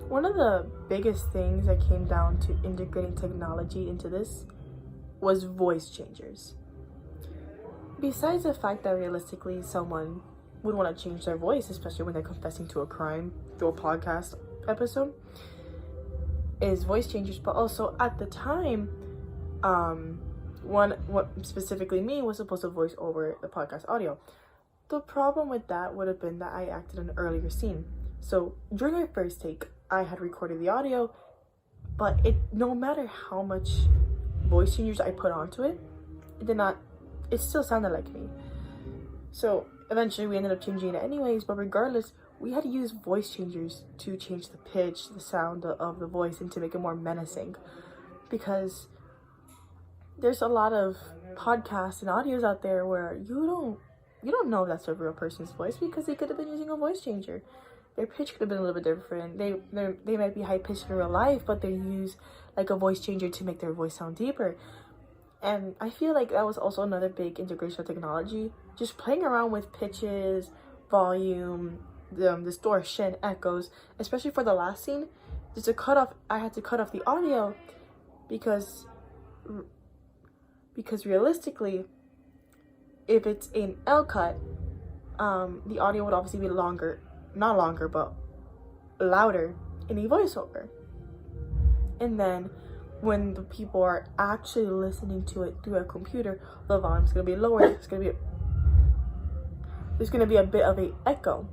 One of the biggest things that came down to integrating technology into this was voice changers. Besides the fact that realistically someone would want to change their voice, especially when they're confessing to a crime through a podcast episode, is voice changers. But also at the time, what specifically me was supposed to voice over the podcast audio. The problem with that would have been that I acted an earlier scene. So during my first take, I had recorded the audio, but no matter how much voice changers I put onto it, it still sounded like me. So eventually we ended up changing it anyways, but regardless, we had to use voice changers to change the pitch, the sound of the voice, and to make it more menacing. Because there's a lot of podcasts and audios out there where you don't know if that's a real person's voice because they could have been using a voice changer. Their pitch could have been a little bit different. They might be high pitched in real life, but they use like a voice changer to make their voice sound deeper. And I feel like that was also another big integration of technology. Just playing around with pitches, volume, distortion, echoes, especially for the last scene. I had to cut off the audio because realistically, if it's an L cut, the audio would obviously be not longer, but louder in a voiceover. And then when the people are actually listening to it through a computer, the volume's gonna be lower. There's gonna be a bit of an echo.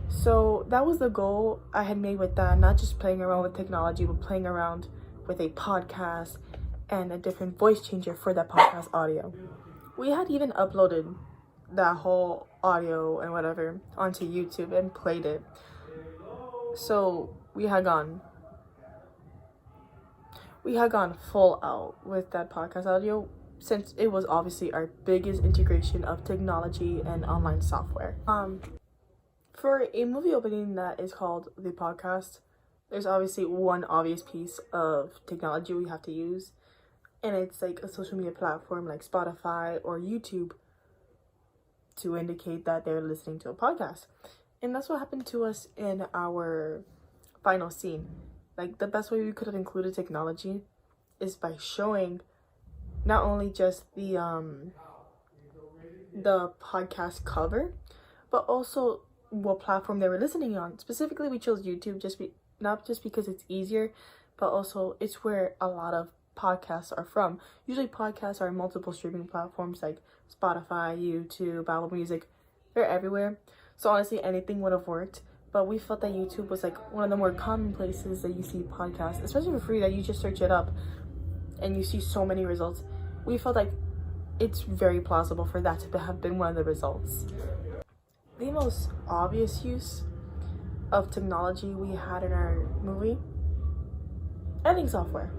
So that was the goal I had made with that, not just playing around with technology, but playing around with a podcast and a different voice changer for that podcast audio. We had even uploaded that whole audio and whatever onto YouTube and played it. So we had gone full out with that podcast audio, since it was obviously our biggest integration of technology and online software. For a movie opening that is called The Podcast, there's obviously one obvious piece of technology we have to use, and it's like a social media platform like Spotify or YouTube to indicate that they're listening to a podcast. And that's what happened to us in our final scene. Like, the best way we could have included technology is by showing not only just the podcast cover, but also what platform they were listening on. Specifically, we chose YouTube not just because it's easier, but also it's where a lot of podcasts are from. Usually podcasts are in multiple streaming platforms like Spotify, YouTube, Apple Music. They're everywhere. So honestly, anything would have worked. But we felt that YouTube was like one of the more common places that you see podcasts, especially for free, that you just search it up and you see so many results. We felt like it's very plausible for that to have been one of the results. The most obvious use of technology we had in our movie, editing software.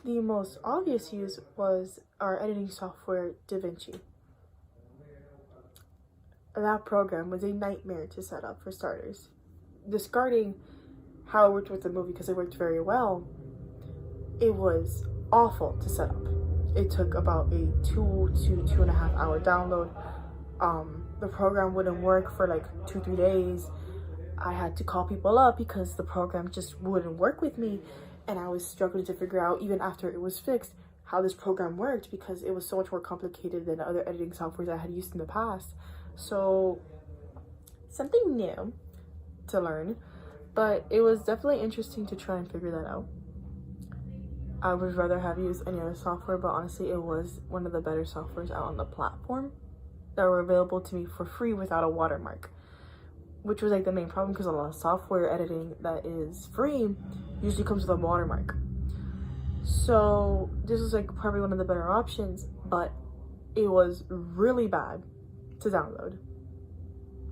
The most obvious use was our editing software, DaVinci. That program was a nightmare to set up, for starters. Discarding how it worked with the movie, because it worked very well, it was awful to set up. It took about a 2 to 2.5 hour download. The program wouldn't work for like 2-3 days. I had to call people up because the program just wouldn't work with me. And I was struggling to figure out, even after it was fixed, how this program worked, because it was so much more complicated than other editing softwares I had used in the past. So, something new to learn, but it was definitely interesting to try and figure that out. I would rather have used any other software, but honestly, it was one of the better softwares out on the platform that were available to me for free without a watermark, which was like the main problem, because a lot of software editing that is free usually comes with a watermark. So this was like probably one of the better options, but it was really bad to download.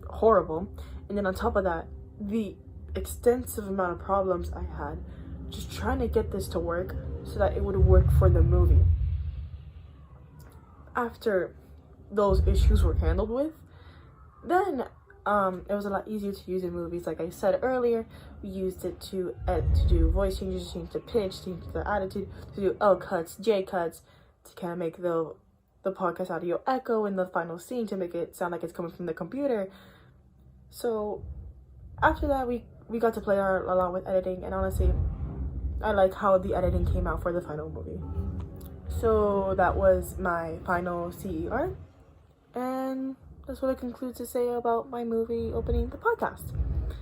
Horrible. And then on top of that, the extensive amount of problems I had just trying to get this to work so that it would work for the movie. After those issues were handled with, then It was a lot easier to use in movies. Like I said earlier, we used it to do voice changes, change the pitch, change the attitude, to do L cuts, J cuts, to kind of make the podcast audio echo in the final scene, to make it sound like it's coming from the computer. So after that, we got to play along with editing, and honestly, I like how the editing came out for the final movie. So that was my final CER, and that's what I conclude to say about my movie opening the podcast.